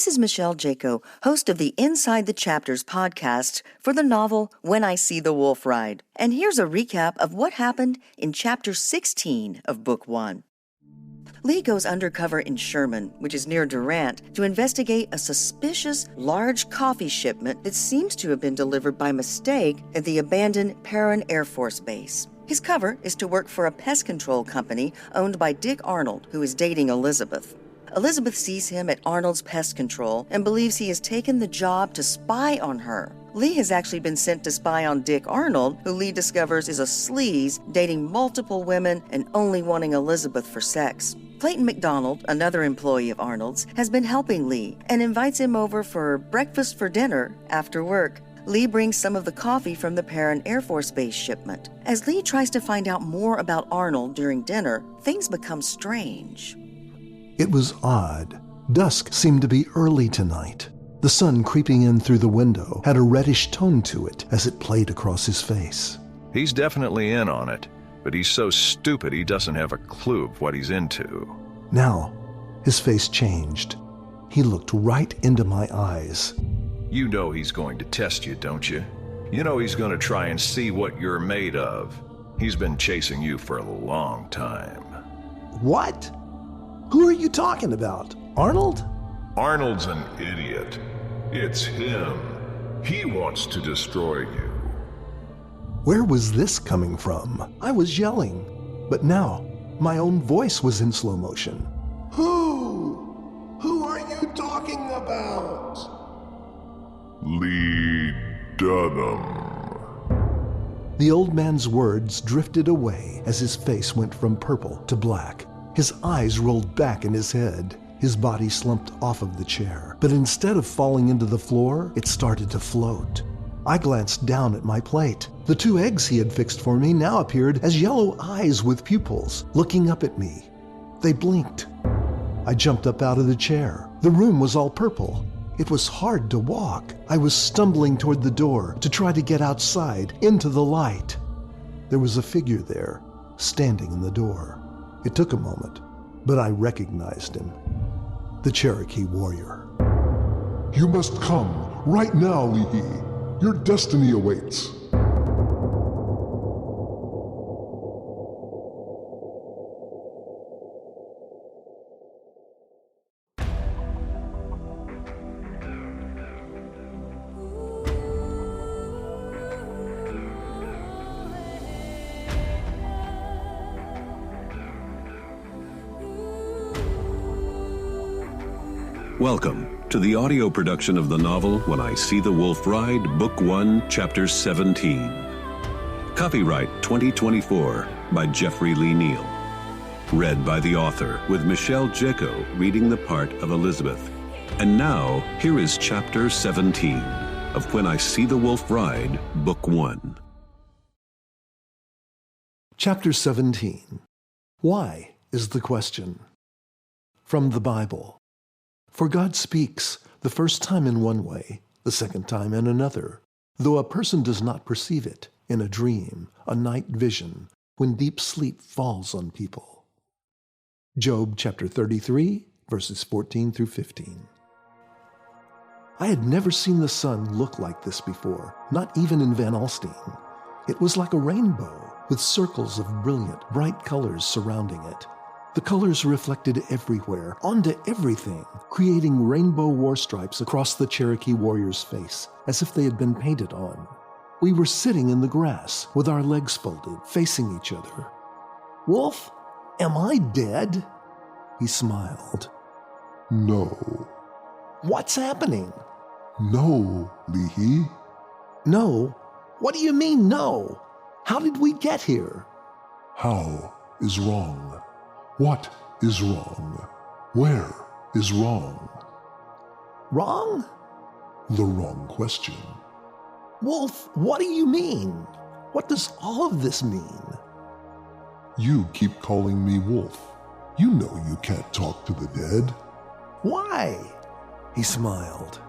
This is Michele Jaco, host of the Inside the Chapters podcast for the novel When I See the Wolf Ride. And here's a recap of what happened in Chapter 16 of Book 1. Lee goes undercover in Sherman, which is near Durant, to investigate a suspicious large coffee shipment that seems to have been delivered by mistake at the abandoned Perrin Air Force Base. His cover is to work for a pest control company owned by Dick Arnold, who is dating Elizabeth. Elizabeth sees him at Arnold's Pest Control and believes he has taken the job to spy on her. Lee has actually been sent to spy on Dick Arnold, who Lee discovers is a sleaze, dating multiple women and only wanting Elizabeth for sex. Clayton McDonald, another employee of Arnold's, has been helping Lee and invites him over for breakfast for dinner after work. Lee brings some of the coffee from the Perrin Air Force Base shipment. As Lee tries to find out more about Arnold during dinner, things become strange. It was odd. Dusk seemed to be early tonight. The sun creeping in through the window had a reddish tone to it as it played across his face. He's definitely in on it, but he's so stupid he doesn't have a clue of what he's into. Now, his face changed. He looked right into my eyes. You know he's going to test you, don't you? You know he's going to try and see what you're made of. He's been chasing you for a long time. What? Who are you talking about? Arnold? Arnold's an idiot. It's him. He wants to destroy you. Where was this coming from? I was yelling, but now my own voice was in slow motion. Who are you talking about? Lee Dunham. The old man's words drifted away as his face went from purple to black. His eyes rolled back in his head. His body slumped off of the chair. But instead of falling into the floor, it started to float. I glanced down at my plate. The 2 eggs he had fixed for me now appeared as yellow eyes with pupils, looking up at me. They blinked. I jumped up out of the chair. The room was all purple. It was hard to walk. I was stumbling toward the door to try to get outside, into the light. There was a figure there, standing in the door. It took a moment, but I recognized him. The Cherokee warrior. You must come, right now, Lee. Your destiny awaits. Welcome to the audio production of the novel When I See the Wolf Ride, Book 1, Chapter 17. Copyright 2024 by Jeffrey Lee Neal. Read by the author with Michele Jaco reading the part of Elizabeth. And now, here is Chapter 17 of When I See the Wolf Ride, Book 1. Chapter 17. Why is the question? From the Bible. For God speaks, the first time in one way, the second time in another, though a person does not perceive it, in a dream, a night vision, when deep sleep falls on people. Job chapter 33, verses 14 through 15. I had never seen the sun look like this before, not even in Van Alstyne. It was like a rainbow, with circles of brilliant, bright colors surrounding it. The colors reflected everywhere, onto everything, creating rainbow war stripes across the Cherokee warrior's face, as if they had been painted on. We were sitting in the grass, with our legs folded, facing each other. "Wolf, am I dead?" He smiled. No. "What's happening?" No, Lee. "No? What do you mean, no? How did we get here?" How is wrong? What is wrong? Where is wrong? Wrong? The wrong question. "Wolf, what do you mean? What does all of this mean?" You keep calling me Wolf. You know you can't talk to the dead. "Why?" He smiled.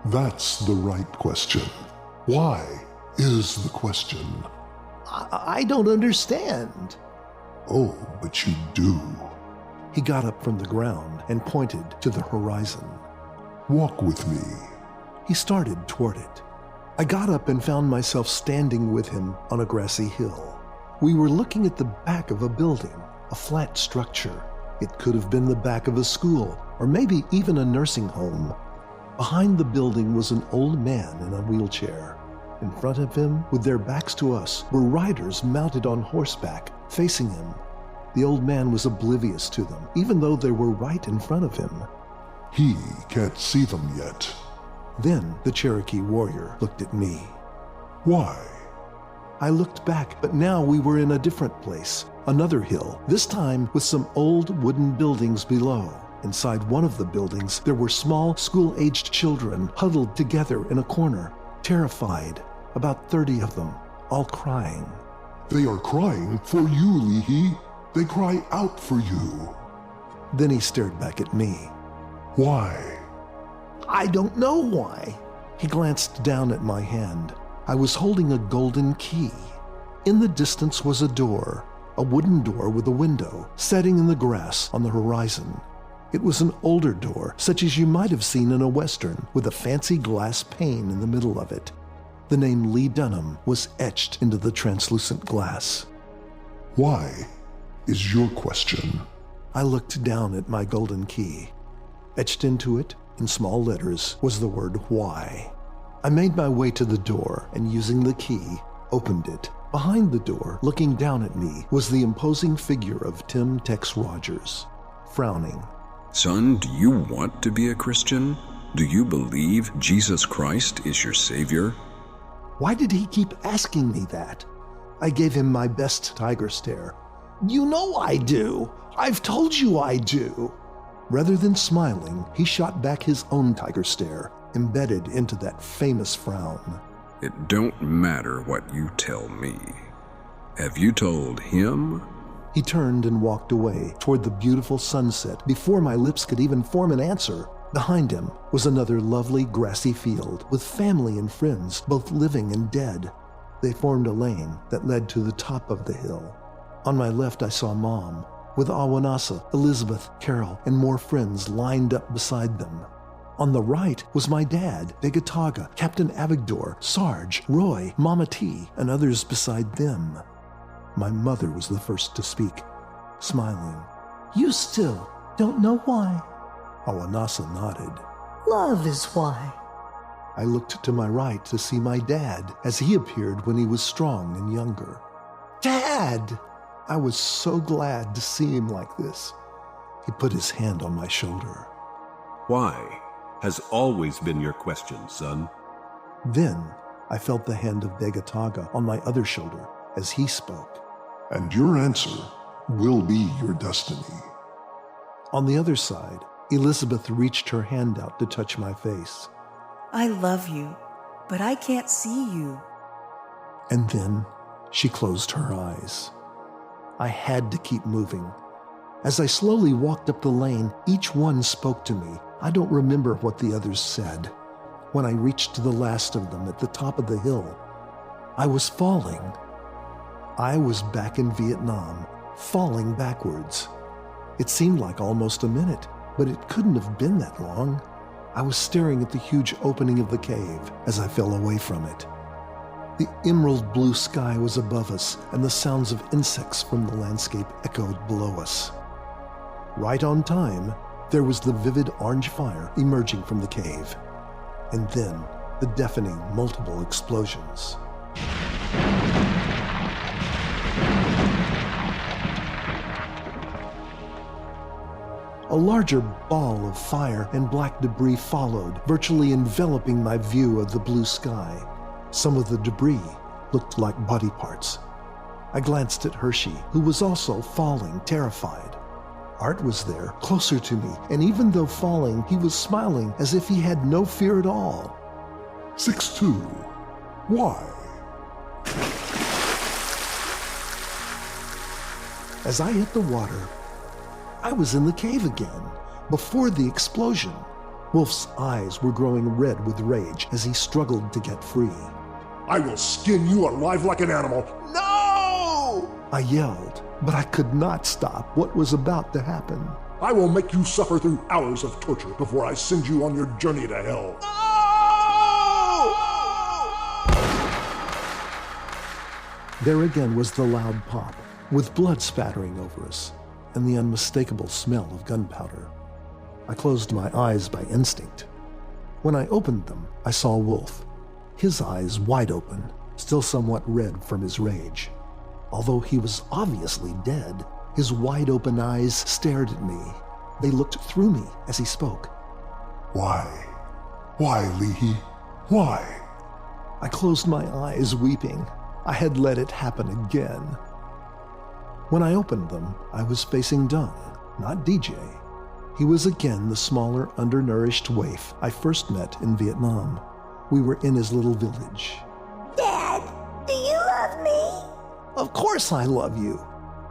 That's the right question. Why is the question. I don't understand. Oh, but you do. He got up from the ground and pointed to the horizon. Walk with me. He started toward it. I got up and found myself standing with him on a grassy hill. We were looking at the back of a building, a flat structure. It could have been the back of a school, or maybe even a nursing home. Behind the building was an old man in a wheelchair. In front of him, with their backs to us, were riders mounted on horseback, facing him. The old man was oblivious to them, even though they were right in front of him. He can't see them yet. Then the Cherokee warrior looked at me. Why? I looked back, but now we were in a different place, another hill, this time with some old wooden buildings below. Inside one of the buildings, there were small, school-aged children huddled together in a corner, terrified, about 30 of them, all crying. They are crying for you, Lehi. They cry out for you. Then he stared back at me. Why? I don't know why. He glanced down at my hand. I was holding a golden key. In the distance was a door, a wooden door with a window, setting in the grass on the horizon. It was an older door, such as you might have seen in a Western, with a fancy glass pane in the middle of it. The name Lee Dunham was etched into the translucent glass. Why is your question? I looked down at my golden key. Etched into it, in small letters, was the word why. I made my way to the door and, using the key, opened it. Behind the door, looking down at me, was the imposing figure of Tim Tex Rogers, frowning. Son, do you want to be a Christian? Do you believe Jesus Christ is your Savior? Why did he keep asking me that? I gave him my best tiger stare. You know I do. I've told you I do. Rather than smiling, he shot back his own tiger stare, embedded into that famous frown. It don't matter what you tell me. Have you told him? He turned and walked away toward the beautiful sunset before my lips could even form an answer. Behind him was another lovely grassy field with family and friends, both living and dead. They formed a lane that led to the top of the hill. On my left, I saw Mom, with Awanasa, Elizabeth, Carol, and more friends lined up beside them. On the right was my dad, Begataga, Captain Avigdor, Sarge, Roy, Mama T, and others beside them. My mother was the first to speak, smiling. You still don't know why? Awanasa nodded. Love is why. I looked to my right to see my dad as he appeared when he was strong and younger. Dad! I was so glad to see him like this. He put his hand on my shoulder. Why has always been your question, son. Then I felt the hand of Begataga on my other shoulder as he spoke. And your answer will be your destiny. On the other side, Elizabeth reached her hand out to touch my face. I love you, but I can't see you. And then she closed her eyes. I had to keep moving. As I slowly walked up the lane, each one spoke to me. I don't remember what the others said. When I reached the last of them at the top of the hill, I was falling. I was back in Vietnam, falling backwards. It seemed like almost a minute, but it couldn't have been that long. I was staring at the huge opening of the cave as I fell away from it. The emerald blue sky was above us, and the sounds of insects from the landscape echoed below us. Right on time, there was the vivid orange fire emerging from the cave, and then the deafening multiple explosions. A larger ball of fire and black debris followed, virtually enveloping my view of the blue sky. Some of the debris looked like body parts. I glanced at Hershey, who was also falling, terrified. Art was there, closer to me, and even though falling, he was smiling as if he had no fear at all. 6-2. Why? As I hit the water, I was in the cave again, before the explosion. Wolf's eyes were growing red with rage as he struggled to get free. I will skin you alive like an animal. No! I yelled. but I could not stop what was about to happen. I will make you suffer through hours of torture before I send you on your journey to hell. There again was the loud pop, with blood spattering over us, and the unmistakable smell of gunpowder. I closed my eyes by instinct. When I opened them, I saw Wolf, his eyes wide open, still somewhat red from his rage. Although he was obviously dead, his wide-open eyes stared at me. They looked through me as he spoke. Why? Why, Leahy? Why? I closed my eyes, weeping. I had let it happen again. When I opened them, I was facing Dung, not DJ. He was again the smaller, undernourished waif I first met in Vietnam. We were in his little village. Dad, do you love me? Of course I love you.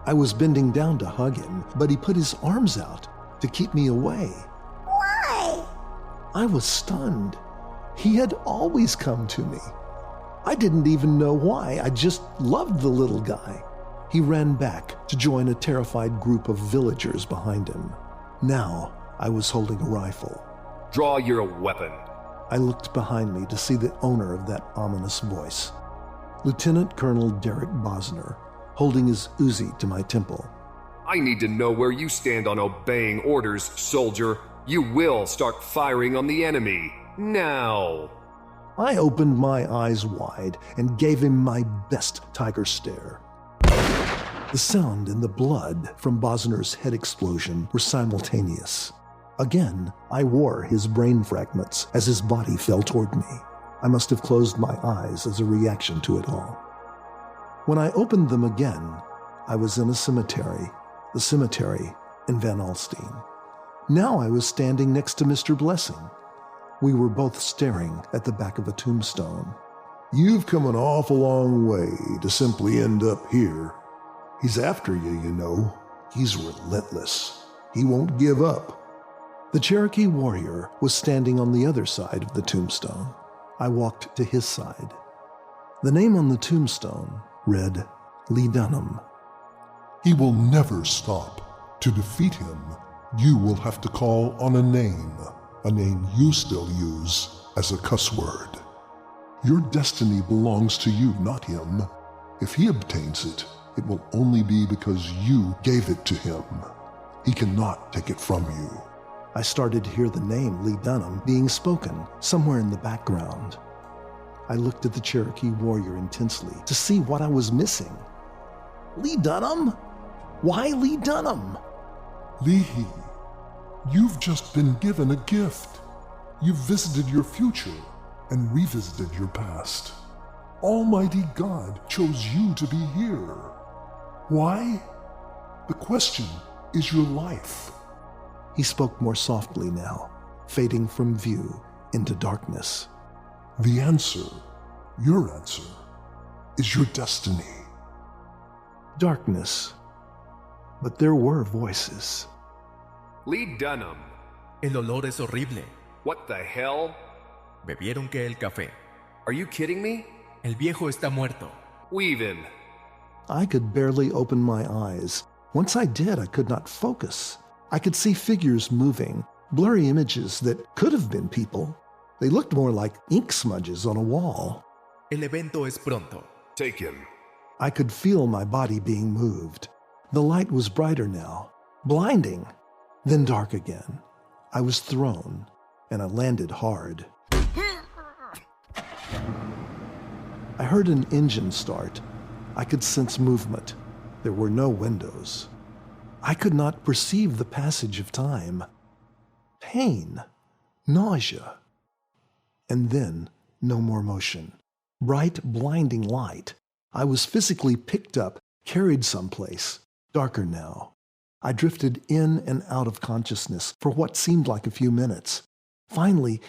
I was bending down to hug him, but he put his arms out to keep me away. Why? I was stunned. He had always come to me. I didn't even know why. I just loved the little guy. He ran back to join a terrified group of villagers behind him. Now I was holding a rifle. Draw your weapon. I looked behind me to see the owner of that ominous voice, Lieutenant Colonel Derek Bosner, holding his Uzi to my temple. I need to know where you stand on obeying orders, soldier. You will start firing on the enemy. Now. I opened my eyes wide and gave him my best tiger stare. The sound and the blood from Bosner's head explosion were simultaneous. Again, I wore his brain fragments as his body fell toward me. I must have closed my eyes as a reaction to it all. When I opened them again, I was in a cemetery, the cemetery in Van Alstyne. Now I was standing next to Mr. Blessing. We were both staring at the back of a tombstone. You've come an awful long way to simply end up here. He's after you, you know. He's relentless. He won't give up. The Cherokee warrior was standing on the other side of the tombstone. I walked to his side. The name on the tombstone read Lee Dunham. He will never stop. To defeat him, you will have to call on a name you still use as a cuss word. Your destiny belongs to you, not him. If he obtains it, it will only be because you gave it to him. He cannot take it from you. I started to hear the name Lee Dunham being spoken somewhere in the background. I looked at the Cherokee warrior intensely to see what I was missing. Lee Dunham? Why Lee Dunham? Leahy, you've just been given a gift. You've visited your future and revisited your past. Almighty God chose you to be here. Why? The question is your life. He spoke more softly now, fading from view into darkness. The answer, your answer, is your destiny. Darkness. But there were voices. Lee Dunham. El olor es horrible. What the hell? Bebieron que el café. Are you kidding me? El viejo está muerto. Weavin'. I could barely open my eyes. Once I did, I could not focus. I could see figures moving, blurry images that could have been people. They looked more like ink smudges on a wall. El evento es pronto. Take him. I could feel my body being moved. The light was brighter now, blinding, then dark again. I was thrown, and I landed hard. I heard an engine start. I could sense movement. There were no windows. I could not perceive the passage of time. Pain, nausea, and then no more motion. Bright, blinding light. I was physically picked up, carried someplace, darker now. I drifted in and out of consciousness for what seemed like a few minutes. Finally,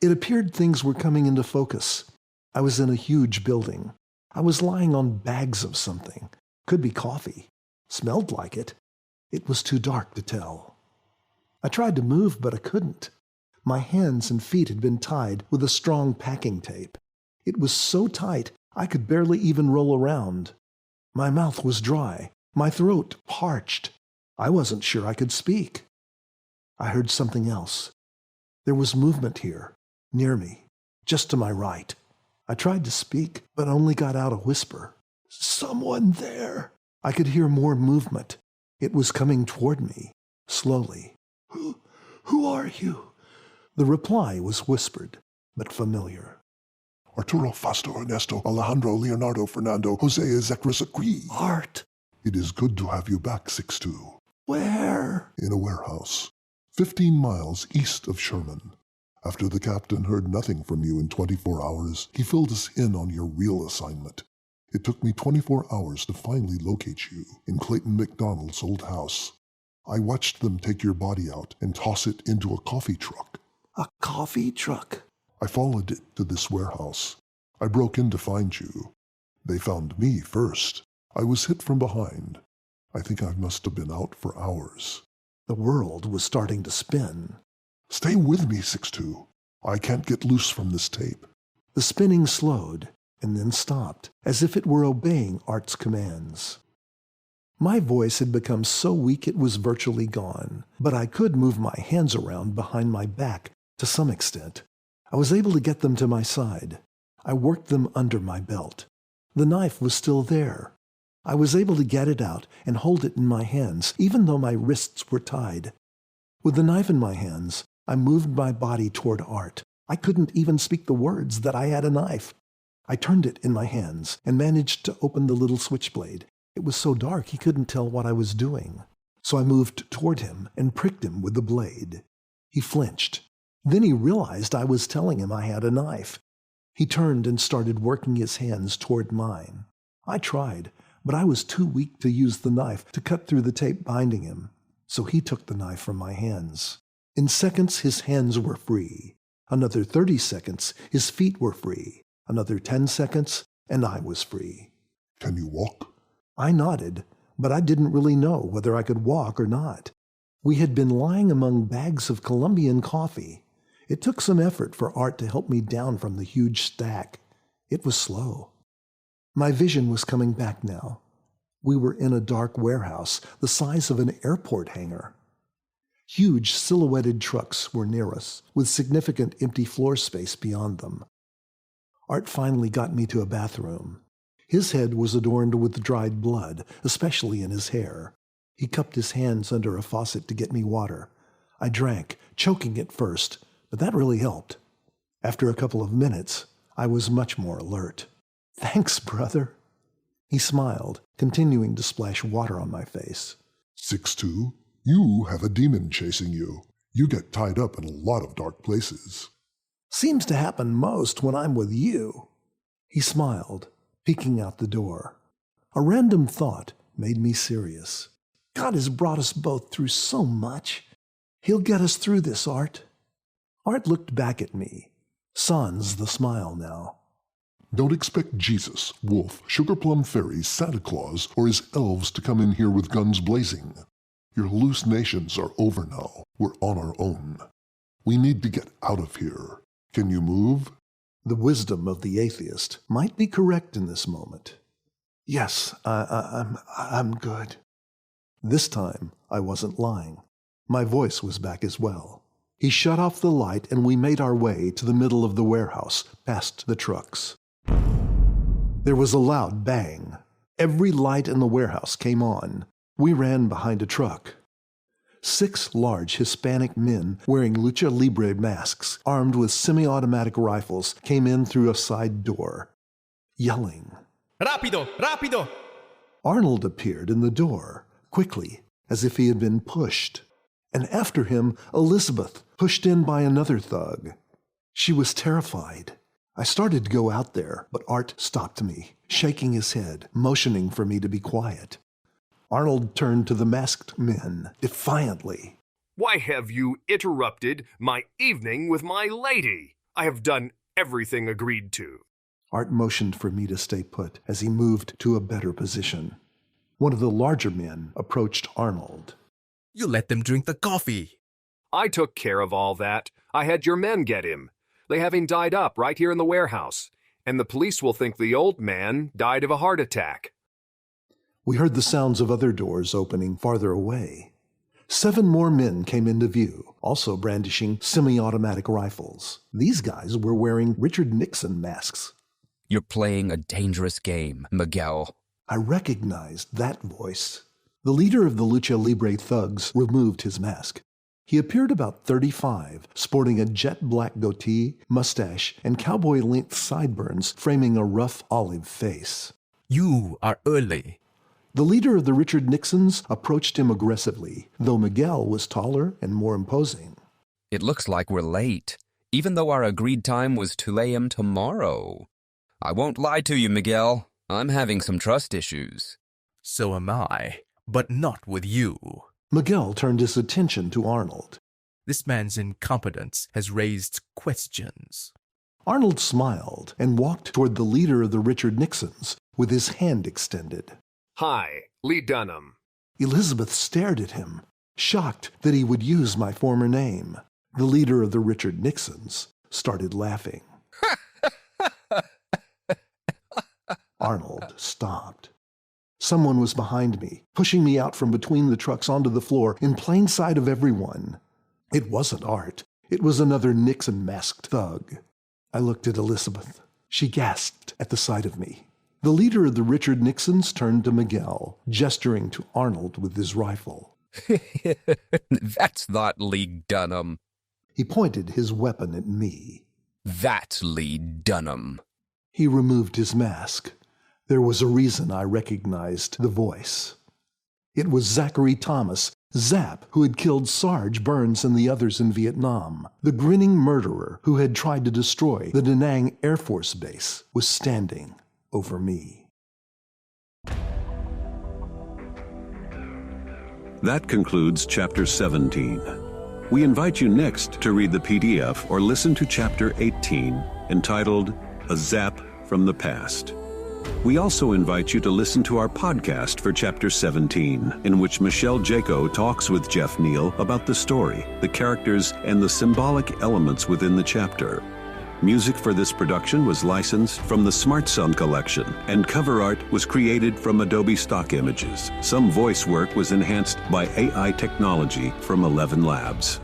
it appeared things were coming into focus. I was in a huge building. I was lying on bags of something. Could be coffee. Smelled like it. It was too dark to tell. I tried to move, but I couldn't. My hands and feet had been tied with a strong packing tape. It was so tight I could barely even roll around. My mouth was dry, My throat parched. I wasn't sure I could speak. I heard something else. There was movement here, near me, just to my right. I tried to speak, but only got out a whisper. Someone there. I could hear more movement. It was coming toward me, slowly. Who are you? The reply was whispered, but familiar. Arturo, Fausto, Ernesto, Alejandro, Leonardo, Fernando, Jose, Ezequiel. Art. It is good to have you back, 6-2. Where? In a warehouse, 15 miles east of Sherman. After the captain heard nothing from you in 24 hours, he filled us in on your real assignment. It took me 24 hours to finally locate you in Clayton McDonald's old house. I watched them take your body out and toss it into a coffee truck. A coffee truck? I followed it to this warehouse. I broke in to find you. They found me first. I was hit from behind. I think I must have been out for hours. The world was starting to spin. Stay with me, 6-2. I can't get loose from this tape. The spinning slowed and then stopped, as if it were obeying Art's commands. My voice had become so weak it was virtually gone, but I could move my hands around behind my back to some extent. I was able to get them to my side. I worked them under my belt. The knife was still there. I was able to get it out and hold it in my hands, even though my wrists were tied. With the knife in my hands, I moved my body toward Art. I couldn't even speak the words that I had a knife. I turned it in my hands and managed to open the little switchblade. It was so dark he couldn't tell what I was doing. So I moved toward him and pricked him with the blade. He flinched. Then he realized I was telling him I had a knife. He turned and started working his hands toward mine. I tried, but I was too weak to use the knife to cut through the tape binding him. So he took the knife from my hands. In seconds, his hands were free. Another 30 seconds, his feet were free. Another 10 seconds, and I was free. Can you walk? I nodded, but I didn't really know whether I could walk or not. We had been lying among bags of Colombian coffee. It took some effort for Art to help me down from the huge stack. It was slow. My vision was coming back now. We were in a dark warehouse the size of an airport hangar. Huge silhouetted trucks were near us, with significant empty floor space beyond them. Art finally got me to a bathroom. His head was adorned with dried blood, especially in his hair. He cupped his hands under a faucet to get me water. I drank, choking at first, but that really helped. After a couple of minutes, I was much more alert. Thanks, brother. He smiled, continuing to splash water on my face. 6-2, you have a demon chasing you. You get tied up in a lot of dark places. Seems to happen most when I'm with you. He smiled, peeking out the door. A random thought made me serious. God has brought us both through so much. He'll get us through this, Art. Art looked back at me, sans the smile now. Don't expect Jesus, Wolf, Sugar Plum Fairy, Santa Claus, or his elves to come in here with guns blazing. Your hallucinations are over now. We're on our own. We need to get out of here. Can you move? The wisdom of the atheist might be correct in this moment. Yes, I'm good. This time, I wasn't lying. My voice was back as well. He shut off the light and we made our way to the middle of the warehouse, past the trucks. There was a loud bang. Every light in the warehouse came on. We ran behind a truck. 6 large Hispanic men wearing lucha libre masks, armed with semi-automatic rifles, came in through a side door, yelling. ¡Rápido! ¡Rápido! Arnold appeared in the door, quickly, as if he had been pushed. And after him, Elizabeth, pushed in by another thug. She was terrified. I started to go out there, but Art stopped me, shaking his head, motioning for me to be quiet. Arnold turned to the masked men defiantly. Why have you interrupted my evening with my lady? I have done everything agreed to. Art motioned for me to stay put as he moved to a better position. One of the larger men approached Arnold. You let them drink the coffee. I took care of all that. I had your men get him. They have him tied up right here in the warehouse, and the police will think the old man died of a heart attack. We heard the sounds of other doors opening farther away. 7 more men came into view, also brandishing semi-automatic rifles. These guys were wearing Richard Nixon masks. You're playing a dangerous game, Miguel. I recognized that voice. The leader of the Lucha Libre thugs removed his mask. He appeared about 35, sporting a jet-black goatee, mustache, and cowboy-length sideburns framing a rough olive face. You are early. The leader of the Richard Nixons approached him aggressively, though Miguel was taller and more imposing. It looks like we're late, even though our agreed time was 2 a.m. tomorrow. I won't lie to you, Miguel. I'm having some trust issues. So am I, but not with you. Miguel turned his attention to Arnold. This man's incompetence has raised questions. Arnold smiled and walked toward the leader of the Richard Nixons with his hand extended. Hi, Lee Dunham. Elizabeth stared at him, shocked that he would use my former name. The leader of the Richard Nixons started laughing. Arnold stopped. Someone was behind me, pushing me out from between the trucks onto the floor in plain sight of everyone. It wasn't Art. It was another Nixon-masked thug. I looked at Elizabeth. She gasped at the sight of me. The leader of the Richard Nixons turned to Miguel, gesturing to Arnold with his rifle. That's not Lee Dunham. He pointed his weapon at me. That's Lee Dunham. He removed his mask. There was a reason I recognized the voice. It was Zachary Thomas, Zap, who had killed Sarge Burns and the others in Vietnam. The grinning murderer who had tried to destroy the Da Nang Air Force Base was standing over me. That concludes Chapter 17. We invite you next to read the PDF or listen to Chapter 18, entitled A Zap from the Past. We also invite you to listen to our podcast for Chapter 17, in which Michele Jaco talks with Jeff Neal about the story, the characters, and the symbolic elements within the chapter. Music for this production was licensed from the Smart Sound collection, and cover art was created from Adobe stock images. Some voice work was enhanced by AI technology from 11 Labs.